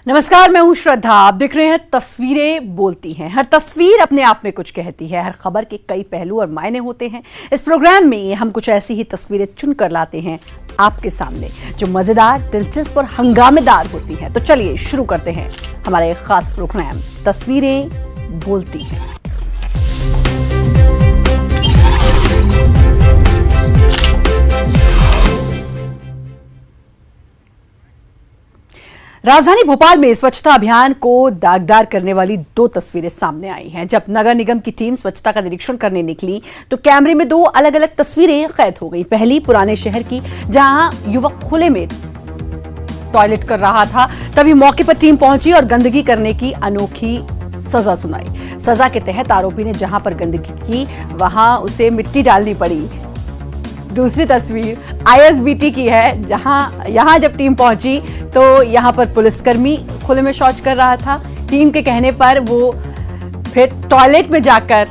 नमस्कार, मैं हूं श्रद्धा। आप देख रहे हैं तस्वीरें बोलती हैं। हर तस्वीर अपने आप में कुछ कहती है। हर खबर के कई पहलू और मायने होते हैं। इस प्रोग्राम में हम कुछ ऐसी ही तस्वीरें चुनकर लाते हैं आपके सामने, जो मजेदार, दिलचस्प और हंगामेदार होती हैं। तो चलिए शुरू करते हैं हमारा एक खास प्रोग्राम, तस्वीरें बोलती हैं। राजधानी भोपाल में स्वच्छता अभियान को दागदार करने वाली दो तस्वीरें सामने आई हैं। जब नगर निगम की टीम स्वच्छता का निरीक्षण करने निकली तो कैमरे में दो अलग अलग तस्वीरें कैद हो गई। पहली पुराने शहर की, जहां युवक खुले में टॉयलेट कर रहा था। तभी मौके पर टीम पहुंची और गंदगी करने की अनोखी सजा सुनाई। सजा के तहत आरोपी ने जहां पर गंदगी की वहां उसे मिट्टी डालनी पड़ी। दूसरी तस्वीर आईएसबीटी की है, यहां जब टीम पहुंची तो यहां पर पुलिसकर्मी खुले में शौच कर रहा था। टीम के कहने पर वो फिर टॉयलेट में जाकर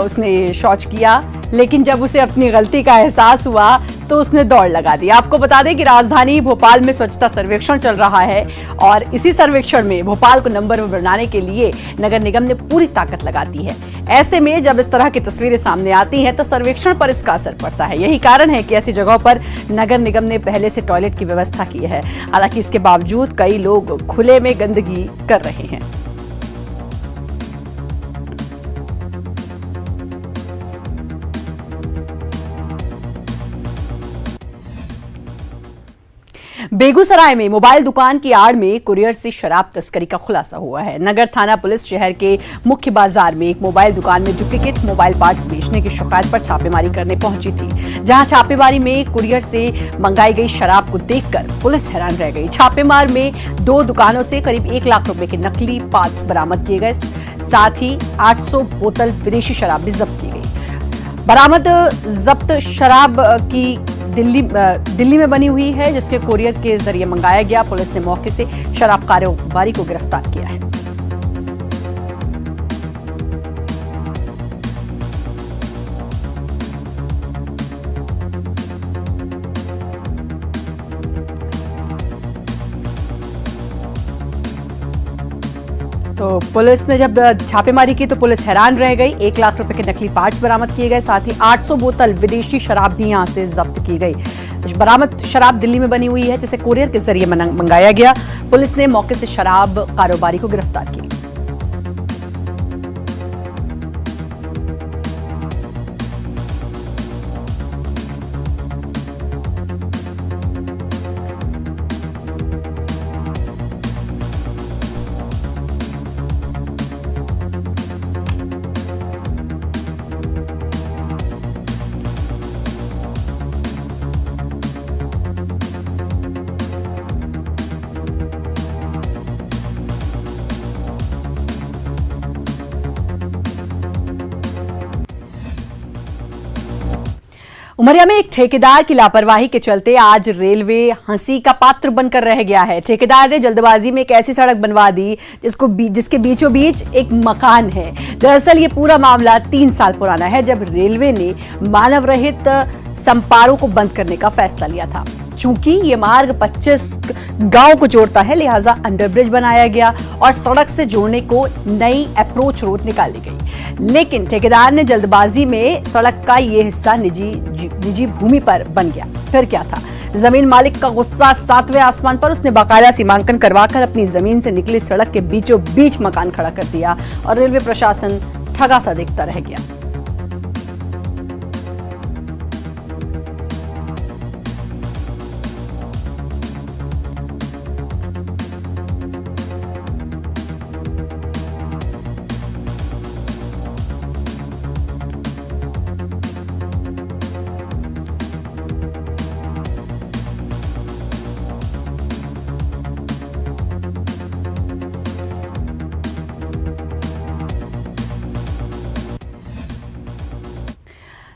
उसने शौच किया, लेकिन जब उसे अपनी गलती का एहसास हुआ तो उसने दौड़ लगा दी। आपको बता दें कि राजधानी भोपाल में स्वच्छता सर्वेक्षण चल रहा है और इसी सर्वेक्षण में भोपाल को नंबर वन बनाने के लिए नगर निगम ने पूरी ताकत लगा दी है। ऐसे में जब इस तरह की तस्वीरें सामने आती हैं तो सर्वेक्षण पर इसका असर पड़ता है। यही कारण है कि ऐसी जगहों पर नगर निगम ने पहले से टॉयलेट की व्यवस्था की है। हालांकि इसके बावजूद कई लोग खुले में गंदगी कर रहे हैं। बेगूसराय में मोबाइल दुकान की आड़ में कुरियर से शराब तस्करी का खुलासा हुआ है। नगर थाना पुलिस शहर के मुख्य बाजार में एक मोबाइल दुकान में डुप्लीकेट मोबाइल पार्ट्स बेचने की शिकायत पर छापेमारी करने पहुंची थी, जहां छापेमारी में कुरियर से मंगाई गई शराब को देखकर पुलिस हैरान रह गई। छापेमार में दो दुकानों से करीब 1 लाख रुपए के नकली पार्ट्स बरामद किए गए। साथ ही 800 बोतल विदेशी शराब भी जब्त की गई। बरामद जब्त शराब की दिल्ली में बनी हुई है, जिसके कोरियर के जरिए मंगाया गया। पुलिस ने मौके से शराब कारोबारी को गिरफ्तार किया है। तो पुलिस ने जब छापेमारी की तो पुलिस हैरान रह गई। 1 लाख रुपए के नकली पार्ट्स बरामद किए गए। साथ ही 800 बोतल विदेशी शराब भी यहां से जब्त की गई। बरामद शराब दिल्ली में बनी हुई है, जिसे कुरियर के जरिए मंगाया गया। पुलिस ने मौके से शराब कारोबारी को गिरफ्तार किया। उमरिया में एक ठेकेदार की लापरवाही के चलते आज रेलवे हंसी का पात्र बनकर रह गया है। ठेकेदार ने जल्दबाजी में एक ऐसी सड़क बनवा दी जिसके बीचों बीच एक मकान है। दरअसल ये पूरा मामला 3 साल पुराना है, जब रेलवे ने मानव रहित संपारों को बंद करने का फैसला लिया था। चूंकि ये मार्ग 25 गांव को जोड़ता है, लिहाजा अंडरब्रिज बनाया गया और सड़क से जोड़ने को नई अप्रोच रोड निकाली गई। लेकिन ठेकेदार ने जल्दबाजी में सड़क का ये हिस्सा निजी भूमि पर बन गया। फिर क्या था, जमीन मालिक का गुस्सा 7वें आसमान पर। उसने बाकायदा सीमांकन करवाकर अपनी जमीन से निकली सड़क के बीचों बीच मकान खड़ा कर दिया और रेलवे प्रशासन ठगा सा देखता रह गया।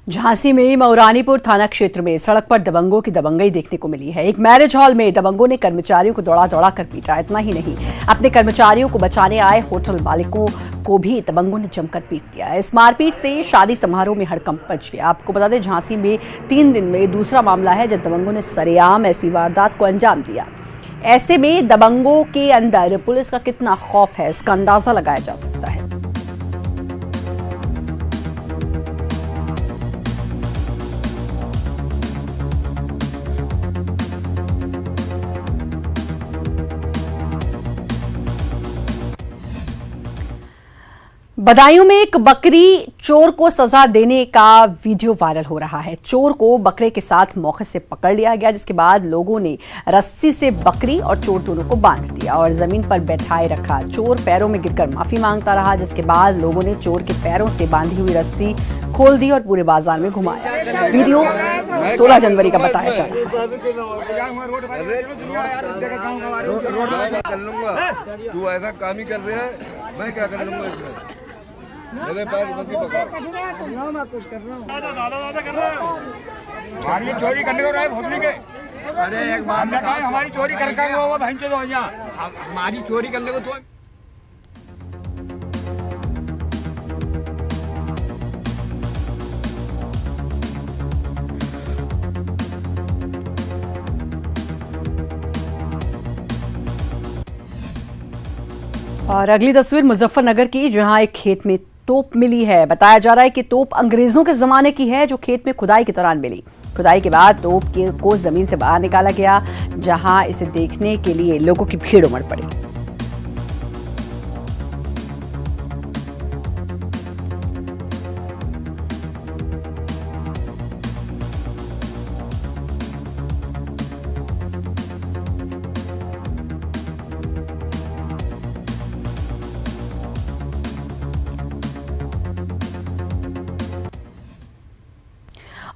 झांसी में मऊरानीपुर थाना क्षेत्र में सड़क पर दबंगों की दबंगई देखने को मिली है। एक मैरिज हॉल में दबंगों ने कर्मचारियों को दौड़ा दौड़ा कर पीटा। इतना ही नहीं, अपने कर्मचारियों को बचाने आए होटल मालिकों को भी दबंगों ने जमकर पीट दिया। इस मारपीट से शादी समारोह में हड़कंप मच गया। आपको बता दें, झांसी में 3 दिन में दूसरा मामला है जब दबंगों ने सरेआम ऐसी वारदात को अंजाम दिया। ऐसे में दबंगों के अंदर पुलिस का कितना खौफ है, इसका अंदाजा लगाया जा सकता है। बदायूं में एक बकरी चोर को सजा देने का वीडियो वायरल हो रहा है। चोर को बकरे के साथ मौके से पकड़ लिया गया, जिसके बाद लोगों ने रस्सी से बकरी और चोर दोनों को बांध दिया और जमीन पर बैठाए रखा। चोर पैरों में गिरकर माफी मांगता रहा, जिसके बाद लोगों ने चोर के पैरों से बांधी हुई रस्सी खोल दी और पूरे बाजार में घुमाया। वीडियो 16 जनवरी का बताया जा रहा है। तू ऐसा काम ही कर रहे हैं, मैं क्या कर लूंगा इसमें? मेरे पैर कुछ कर रहा हूँ। हमारी चोरी करने को रहा है भोसड़ी के। अरे एक बात बताओ, हमारी चोरी करके होगा भाई तो हमारी चोरी करने को तो और अगली तस्वीर मुजफ्फरनगर की, जहां एक खेत में तोप मिली है। बताया जा रहा है कि तोप अंग्रेजों के जमाने की है, जो खेत में खुदाई के दौरान मिली। खुदाई के बाद तोप को जमीन से बाहर निकाला गया, जहां इसे देखने के लिए लोगों की भीड़ उमड़ पड़ी।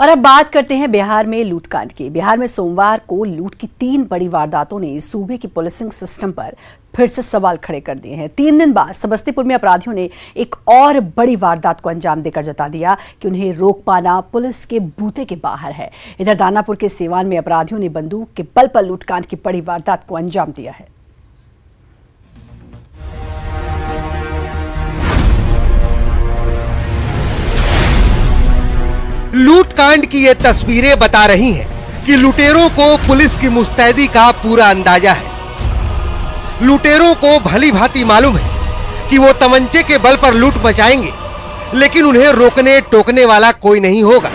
और अब बात करते हैं बिहार में लूटकांड की। बिहार में सोमवार को लूट की 3 बड़ी वारदातों ने सूबे की पुलिसिंग सिस्टम पर फिर से सवाल खड़े कर दिए हैं। 3 दिन बाद समस्तीपुर में अपराधियों ने एक और बड़ी वारदात को अंजाम देकर जता दिया कि उन्हें रोक पाना पुलिस के बूते के बाहर है। इधर दानापुर के सीवान में अपराधियों ने बंदूक के बल पर लूटकांड की बड़ी वारदात को अंजाम दिया है। लूटकांड की ये तस्वीरें बता रही हैं कि लुटेरों को पुलिस की मुस्तैदी का पूरा अंदाजा है। लुटेरों को भली भांति मालूम है कि वो तमंचे के बल पर लूट मचाएंगे, लेकिन उन्हें रोकने टोकने वाला कोई नहीं होगा।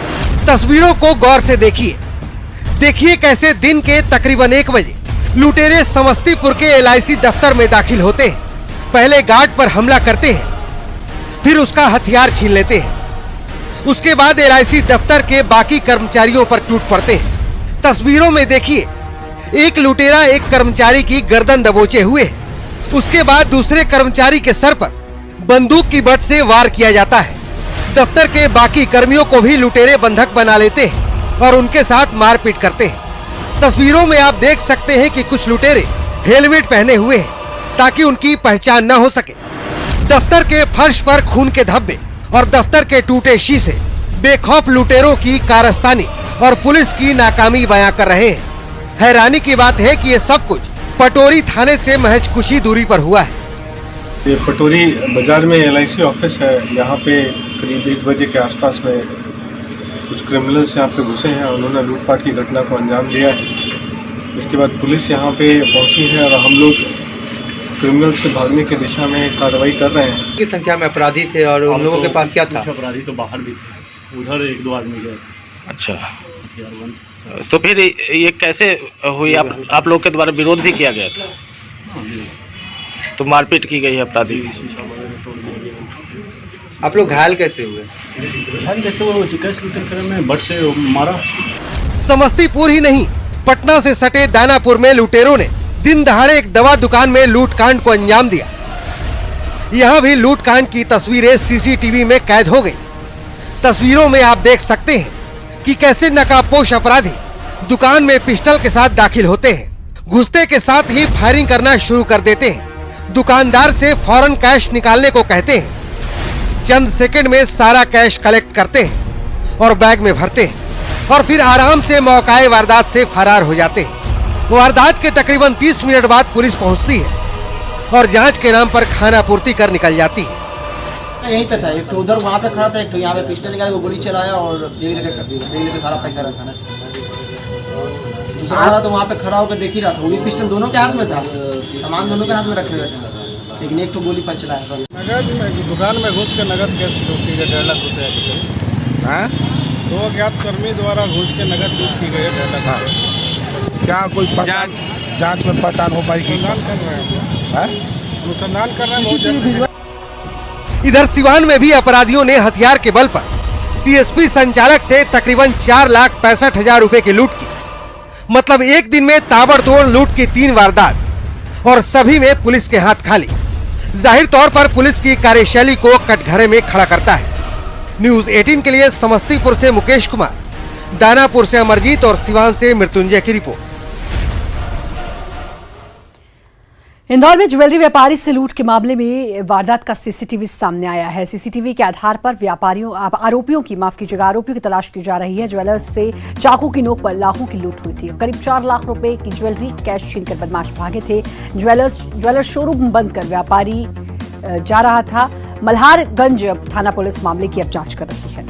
तस्वीरों को गौर से देखिए कैसे दिन के तकरीबन 1 बजे लुटेरे समस्तीपुर के LIC दफ्तर में दाखिल होते हैं। पहले गार्ड पर हमला करते हैं, फिर उसका हथियार छीन लेते हैं। उसके बाद LIC दफ्तर के बाकी कर्मचारियों पर टूट पड़ते हैं। तस्वीरों में देखिए, एक लुटेरा एक कर्मचारी की गर्दन दबोचे हुए है। उसके बाद दूसरे कर्मचारी के सर पर बंदूक की बट से वार किया जाता है। दफ्तर के बाकी कर्मियों को भी लुटेरे बंधक बना लेते हैं और उनके साथ मारपीट करते हैं। तस्वीरों में आप देख सकते हैं कि कुछ लुटेरे हेलमेट पहने हुए हैं ताकि उनकी पहचान न हो सके। दफ्तर के फर्श पर खून के धब्बे और दफ्तर के टूटे शीशे बेखौफ लुटेरों की कारस्तानी और पुलिस की नाकामी बयां कर रहे हैं। हैरानी की बात है कि ये सब कुछ पटोरी थाने से महज कुछ ही दूरी पर हुआ है। ये पटोरी बाजार में LIC ऑफिस है। यहाँ पे करीब 1 बजे के आसपास में कुछ क्रिमिनल्स यहाँ पे घुसे हैं और उन्होंने लूटपाट की घटना को अंजाम दिया है। इसके बाद पुलिस यहाँ पे पहुँची है और हम लोग क्रिमिनल्स के भागने की दिशा में कार्रवाई कर रहे हैं। किस संख्या में अपराधी थे और उन लोगों के पास क्या था? अपराधी तो बाहर भी थे, उधर 1-2 आदमी गए थे। अच्छा, तो फिर ये कैसे हुई? आप लोग के द्वारा विरोध भी किया गया था, तो मारपीट की गई है अपराधी। आप लोग घायल कैसे हुए? घायल कैसे हुआ? कैश लूटने में बट से मारा। समस्तीपुर ही नहीं, पटना से सटे दानापुर में लुटेरों ने दिन दहाड़े एक दवा दुकान में लूटकांड को अंजाम दिया। यहाँ भी लूटकांड की तस्वीरें CCTV में कैद हो गई। तस्वीरों में आप देख सकते हैं कि कैसे नकाबपोश अपराधी दुकान में पिस्टल के साथ दाखिल होते हैं। घुसते के साथ ही फायरिंग करना शुरू कर देते हैं। दुकानदार से फौरन कैश निकालने को कहते हैं। चंद सेकंड में सारा कैश कलेक्ट करते हैं और बैग में भरते हैं और फिर आराम से मौकाए वारदात से फरार हो जाते हैं। वारदात के तकरीबन 30 मिनट बाद पुलिस पहुंचती है और जांच के नाम पर खाना पूर्ति कर निकल जाती है। यहीं पे था, एक तो उधर वहाँ पे खड़ा था, एक तो यहाँ पे पिस्टल निकाल के गोली चलाया और ये लेके सारा पैसा रखा ना। दूसरा वाला तो वहाँ पे खड़ा होकर देख ही रहा था, वो भी पिस्टल दोनों के हाथ में था, सामान दोनों के हाथ में रखे हुए थे, लेकिन एक तो गोली पर चला है। नगद दुकान में घुस के नगद कैश लूट की गई 1.5 लाख रुपए। दो अज्ञात कर्मी द्वारा घुस के नगद लूट की गई 1.5 लाख रुपए। क्या कोई पहचान जांच में पहचान हो पाएगी? अनुसंधान कर रहे हैं, अनुसंधान कर रहे हैं बहुत जल्दी। इधर सिवान में भी अपराधियों ने हथियार के बल पर सीएसपी संचालक से तकरीबन 4,65,000 रुपए की लूट की। मतलब एक दिन में ताबड़तोड़ लूट की 3 वारदात और सभी में पुलिस के हाथ खाली। जाहिर तौर पर पुलिस की कार्यशैली को कटघरे में खड़ा करता है। न्यूज 18 के लिए समस्तीपुर से मुकेश कुमार, दानापुर से अमरजीत और सिवान से मृत्युंजय की रिपोर्ट। इंदौर में ज्वेलरी व्यापारी से लूट के मामले में वारदात का सीसीटीवी सामने आया है। सीसीटीवी के आधार पर आरोपियों की तलाश की जा रही है। ज्वेलर्स से चाकू की नोक पर लाखों की लूट हुई थी। करीब 4 लाख रुपए की ज्वेलरी कैश छीनकर बदमाश भागे थे। ज्वेलर शोरूम बंद कर व्यापारी जा रहा था। मल्हारगंज थाना पुलिस मामले की अब जांच कर रही है।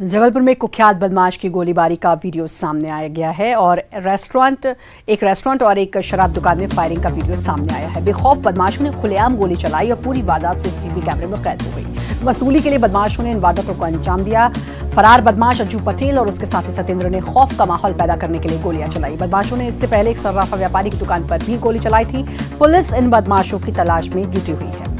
जबलपुर में कुख्यात बदमाश की गोलीबारी का वीडियो सामने आया गया है और एक रेस्टोरेंट और एक शराब दुकान में फायरिंग का वीडियो सामने आया है। बेखौफ बदमाशों ने खुलेआम गोली चलाई और पूरी वारदात सीसीटीवी कैमरे में कैद हो गई। वसूली के लिए बदमाशों ने इन वारदातों को अंजाम दिया। फरार बदमाश अज्जू पटेल और उसके साथी सत्येंद्र ने खौफ का माहौल पैदा करने के लिए गोलियां चलाई। बदमाशों ने इससे पहले एक सर्राफा व्यापारी की दुकान पर भी गोली चलाई थी। पुलिस इन बदमाशों की तलाश में जुटी हुई है।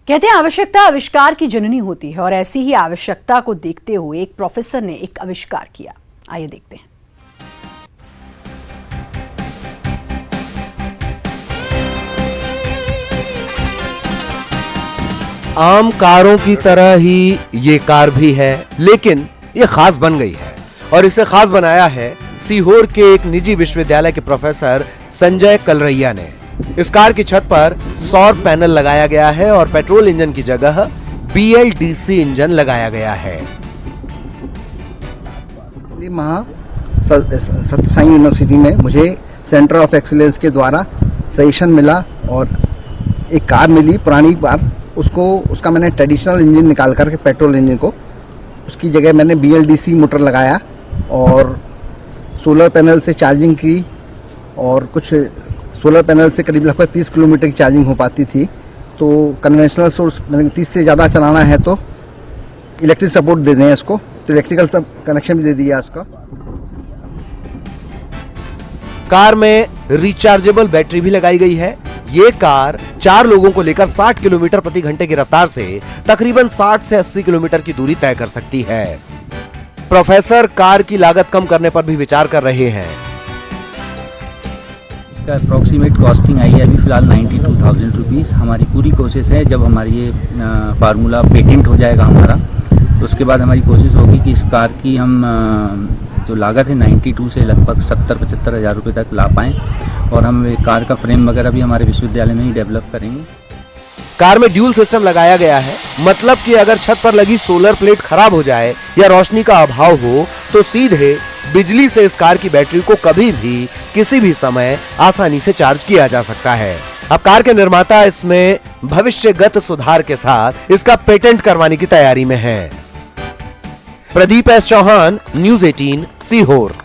कहते हैं आवश्यकता आविष्कार की जननी होती है और ऐसी ही आवश्यकता को देखते हुए एक प्रोफेसर ने एक आविष्कार किया। आइए देखते हैं। आम कारों की तरह ही ये कार भी है, लेकिन ये खास बन गई है और इसे खास बनाया है सीहोर के एक निजी विश्वविद्यालय के प्रोफेसर संजय कलरैया ने। इस कार की छत पर सौर पैनल लगाया गया है और पेट्रोल इंजन की जगह BLDC इंजन लगाया गया है। सत्य यूनिवर्सिटी में मुझे सेंटर ऑफ एक्सीलेंस के द्वारा सजेशन मिला और एक कार मिली पुरानी कार, उसका मैंने ट्रेडिशनल इंजन निकाल करके पेट्रोल इंजन को उसकी जगह मैंने BLDC मोटर लगाया और सोलर पैनल से चार्जिंग की और कुछ सोलर पैनल से करीब लगभग 30 किलोमीटर की चार्जिंग हो पाती थी। तो कन्वेंशनल सोर्स 30 से ज़्यादा चलाना है तो इलेक्ट्रिक सपोर्ट दे दें इसको, तो इलेक्ट्रिकल सब कनेक्शन भी दे दिया इसका। कार में रिचार्जेबल बैटरी भी लगाई गई है। ये कार 4 लोगों को लेकर 60 किलोमीटर प्रति घंटे की रफ्तार से तकरीबन 60 से 80 किलोमीटर की दूरी तय कर सकती है। प्रोफेसर कार की लागत कम करने पर भी विचार कर रहे हैं। इसका अप्रॉक्सीमेट कॉस्टिंग आई है अभी फिलहाल 92,000 रुपीज़। हमारी पूरी कोशिश है जब हमारी ये फार्मूला पेटेंट हो जाएगा हमारा, तो उसके बाद हमारी कोशिश होगी कि इस कार की हम जो लागत है 92 से लगभग 70-75 हज़ार रुपये तक ला पाएँ और हम एक कार का फ्रेम वगैरह भी हमारे विश्वविद्यालय में ही डेवलप करेंगे। कार में ड्यूल सिस्टम लगाया गया है, मतलब कि अगर छत पर लगी सोलर प्लेट खराब हो जाए या रोशनी का अभाव हो तो सीधे बिजली से इस कार की बैटरी को कभी भी किसी भी समय आसानी से चार्ज किया जा सकता है। अब कार के निर्माता इसमें भविष्यगत सुधार के साथ इसका पेटेंट करवाने की तैयारी में है। Pradeep S Chauhan, news 18, Sehore.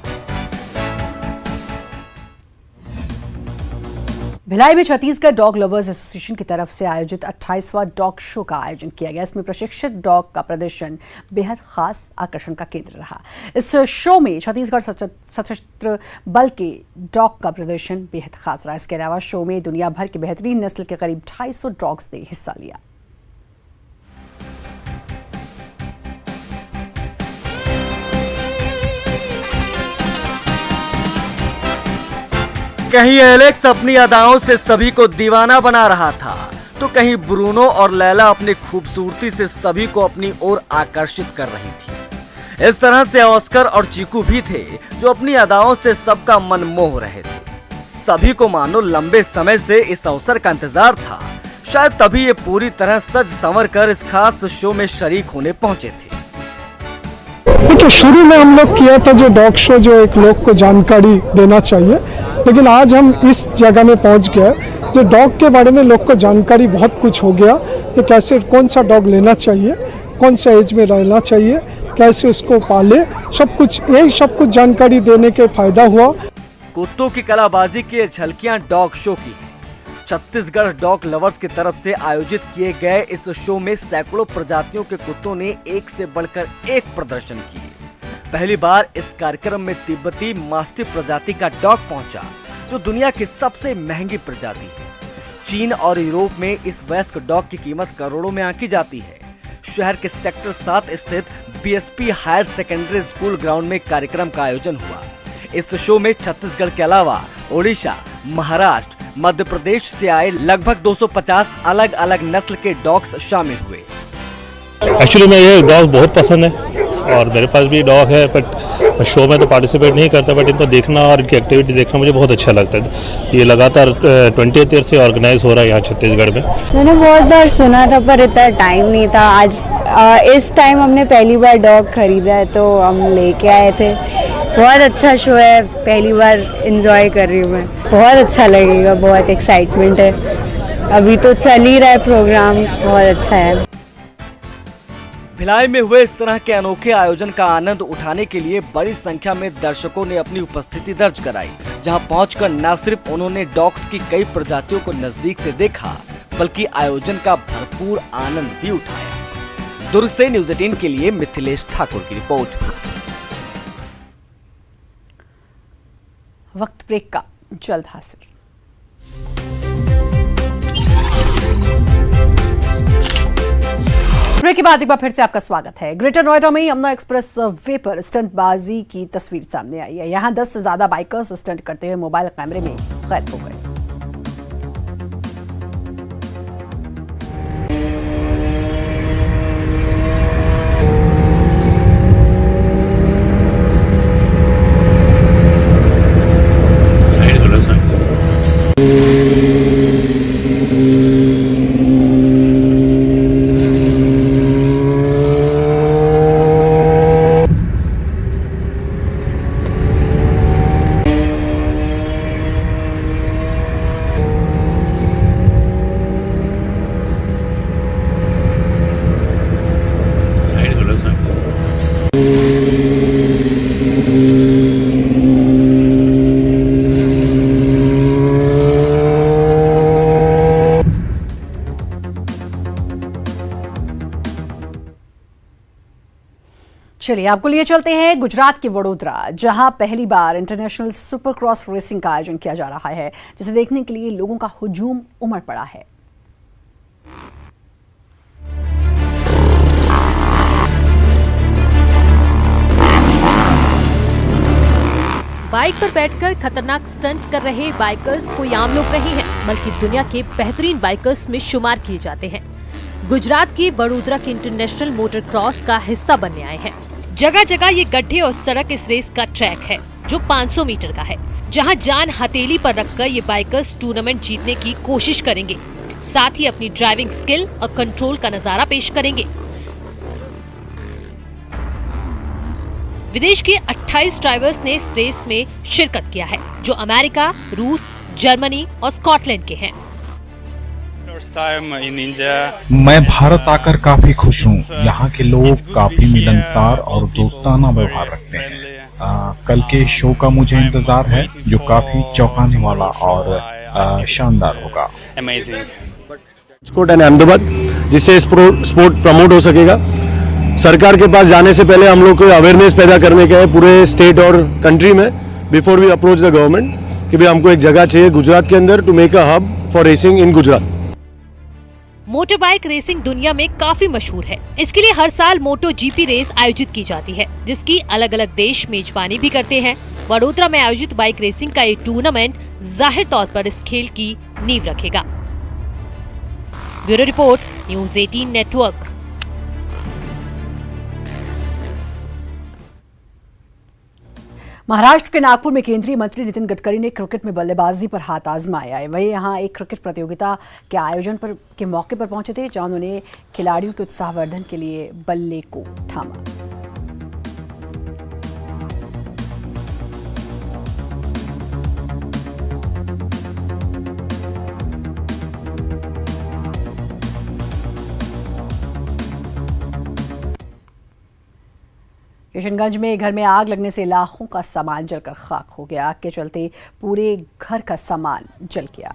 भिलाई में छत्तीसगढ़ डॉग लवर्स एसोसिएशन की तरफ से आयोजित 28वां डॉग शो का आयोजन किया गया। इसमें प्रशिक्षित डॉग का प्रदर्शन बेहद खास आकर्षण का केंद्र रहा। इस शो में छत्तीसगढ़ सशस्त्र बल के डॉग का प्रदर्शन बेहद खास रहा। इसके अलावा शो में दुनिया भर के बेहतरीन नस्ल के करीब 250 डॉग्स ने हिस्सा लिया। कहीं एलेक्स अपनी अदाओं से सभी को दीवाना बना रहा था, तो कहीं ब्रूनो और लैला अपनी खूबसूरती से सभी को अपनी ओर आकर्षित कर रही थी। इस तरह से ऑस्कर और चीकू भी थे जो अपनी अदाओं से सबका मन मोह रहे थे। सभी को मानो लंबे समय से इस अवसर का इंतजार था। शायद तभी ये पूरी तरह सज संवर कर इस खास शो में शरीक होने पहुंचे थे। देखिए, शुरू में हम लोग किया था जो डॉग शो, जो एक लोग को जानकारी देना चाहिए, लेकिन आज हम इस जगह में पहुंच गए जो डॉग के बारे में लोग को जानकारी बहुत कुछ हो गया कि कैसे कौन सा डॉग लेना चाहिए, कौन सा एज में रहना चाहिए, कैसे उसको पाले, सब कुछ जानकारी देने के फायदा हुआ। कुत्तों की कलाबाजी की ये झलकियां डॉग शो की हैं। छत्तीसगढ़ डॉग लवर्स की तरफ से आयोजित किए गए इस शो में सैकड़ों प्रजातियों के कुत्तों ने एक से बढ़कर एक प्रदर्शन किए। पहली बार इस कार्यक्रम में तिब्बती मास्टिफ प्रजाति का डॉग पहुंचा, जो दुनिया की सबसे महंगी प्रजाति है। चीन और यूरोप में इस वयस्क डॉग की कीमत करोड़ों में आंकी जाती है। शहर के सेक्टर 7 स्थित BSP higher secondary school ground में कार्यक्रम का आयोजन हुआ। इस शो में छत्तीसगढ़ के अलावा ओडिशा, महाराष्ट्र, मध्य प्रदेश से आए लगभग 250 अलग अलग नस्ल के डॉग्स शामिल हुए। एक्चुअली मैं ये डॉग बहुत पसंद है और मेरे पास भी डॉग है, बट शो में तो पार्टिसिपेट नहीं करता, बट इनको देखना और इनकी एक्टिविटी देखना मुझे बहुत अच्छा लगता है। ये लगातार 20th ईयर से ऑर्गेनाइज हो रहा है यहाँ छत्तीसगढ़ में। मैंने बहुत बार सुना था पर इतना टाइम नहीं था। आज इस टाइम हमने पहली बार डॉग खरीदा है तो हम लेके आए थे। बहुत अच्छा शो है, पहली बार एंजॉय कर रही हूँ मैं। बहुत अच्छा लगेगा, बहुत एक्साइटमेंट है। अभी तो चल ही रहा है प्रोग्राम, बहुत अच्छा है। भिलाई में हुए इस तरह के अनोखे आयोजन का आनंद उठाने के लिए बड़ी संख्या में दर्शकों ने अपनी उपस्थिति दर्ज कराई, जहां पहुंचकर न सिर्फ उन्होंने डॉग्स की कई प्रजातियों को नजदीक से देखा, बल्कि आयोजन का भरपूर आनंद भी उठाया। दुर्ग से न्यूज़ 18 के लिए मिथिलेश ठाकुर की रिपोर्ट। वक्त ब्रेक का, जल्द हासिल। ब्रेक के बाद एक बार फिर से आपका स्वागत है। ग्रेटर नोएडा में यमुना एक्सप्रेस वे पर स्टंटबाजी की तस्वीर सामने आई है। यहां 10 से ज्यादा बाइकर्स स्टंट करते हुए मोबाइल कैमरे में कैद हो गए। चलिए आपको लिए चलते हैं गुजरात के वडोदरा, जहां पहली बार इंटरनेशनल सुपर क्रॉस रेसिंग का आयोजन किया जा रहा है, जिसे देखने के लिए लोगों का हुजूम उमड़ पड़ा है। बाइक पर बैठकर खतरनाक स्टंट कर रहे बाइकर्स कोई आम लोग नहीं हैं, बल्कि दुनिया के बेहतरीन बाइकर्स में शुमार किए जाते हैं। गुजरात के वडोदरा के इंटरनेशनल मोटर क्रॉस का हिस्सा बनने आए हैं। जगह जगह ये गड्ढे और सड़क इस रेस का ट्रैक है, जो 500 मीटर का है, जहां जान हथेली पर रखकर ये बाइकर्स टूर्नामेंट जीतने की कोशिश करेंगे। साथ ही अपनी ड्राइविंग स्किल और कंट्रोल का नजारा पेश करेंगे। विदेश के 28 ड्राइवर्स ने इस रेस में शिरकत किया है, जो अमेरिका, रूस, जर्मनी और स्कॉटलैंड के हैं। मैं भारत आकर काफी खुश हूँ। यहाँ के लोग काफी मिलनसार और दोस्ताना व्यवहार रखते हैं। कल के शो का मुझे इंतजार है, जो काफी चौंकाने वाला और शानदार होगा। स्पोर्ट एंड अहमदाबाद, जिससे स्पोर्ट प्रमोट हो सकेगा। सरकार के पास जाने से पहले हम लोग को अवेयरनेस पैदा करने का है पूरे स्टेट और कंट्री में, before we approach the government, कि भाई हमको एक जगह चाहिए गुजरात के अंदर to make a hub for racing in Gujarat. Motor bike racing दुनिया में काफी मशहूर है। इसके लिए हर साल मोटो जीपी रेस आयोजित की जाती है, जिसकी अलग अलग देश मेजबानी भी करते हैं। वडोदरा में आयोजित बाइक रेसिंग का ये टूर्नामेंट जाहिर तौर पर इस खेल की नींव रखेगा। Bureau report, news 18 network. Maharashtra के नागपुर में केंद्रीय मंत्री नितिन गडकरी ने क्रिकेट में बल्लेबाजी पर हाथ आजमाया है। वही यहां एक क्रिकेट प्रतियोगिता के आयोजन के मौके पर पहुंचे थे, जहां उन्होंने खिलाड़ियों के उत्साहवर्धन के लिए बल्ले को थामा। किशनगंज में घर में आग लगने से लाखों का सामान जलकर खाक हो गया। आग के चलते पूरे घर का सामान जल गया।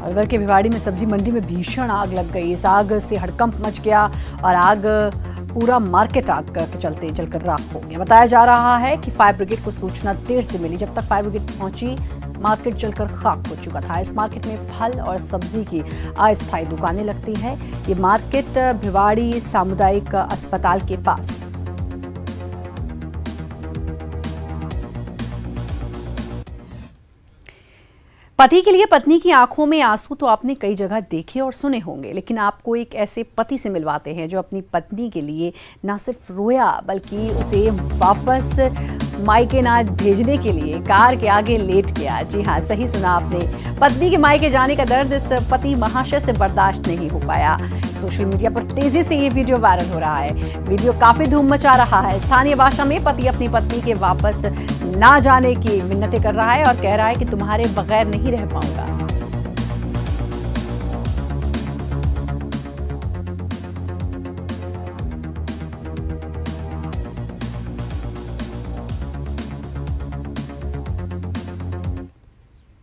अलवर के भिवाड़ी में सब्जी मंडी में भीषण आग लग गई। इस आग से हड़कंप मच गया और आग पूरा मार्केट आग के चलते जलकर राख हो गया। बताया जा रहा है कि फायर ब्रिगेड को सूचना देर से मिली। जब तक फायर ब्रिगेड पहुंची, मार्केट जलकर खाक हो चुका था। इस मार्केट में फल और सब्जी की अस्थायी दुकानें लगती हैं। ये मार्केट भिवाड़ी सामुदायिक अस्पताल के पास। पति के लिए पत्नी की आंखों में आंसू तो आपने कई जगह देखे और सुने होंगे, लेकिन आपको एक ऐसे पति से मिलवाते हैं जो अपनी पत्नी के लिए न सिर्फ रोया बल्कि उसे वापस मायके ना भेजने के लिए कार के आगे लेट गया। जी हाँ, सही सुना आपने। पत्नी के मायके जाने का दर्द इस पति महाशय से बर्दाश्त नहीं हो पाया। सोशल मीडिया पर तेजी से ये वीडियो वायरल हो रहा है। वीडियो काफी धूम मचा रहा है। स्थानीय भाषा में पति अपनी पत्नी के वापस ना जाने की मिन्नतें कर रहा है और कह रहा है कि तुम्हारे बगैर नहीं रह पाऊंगा।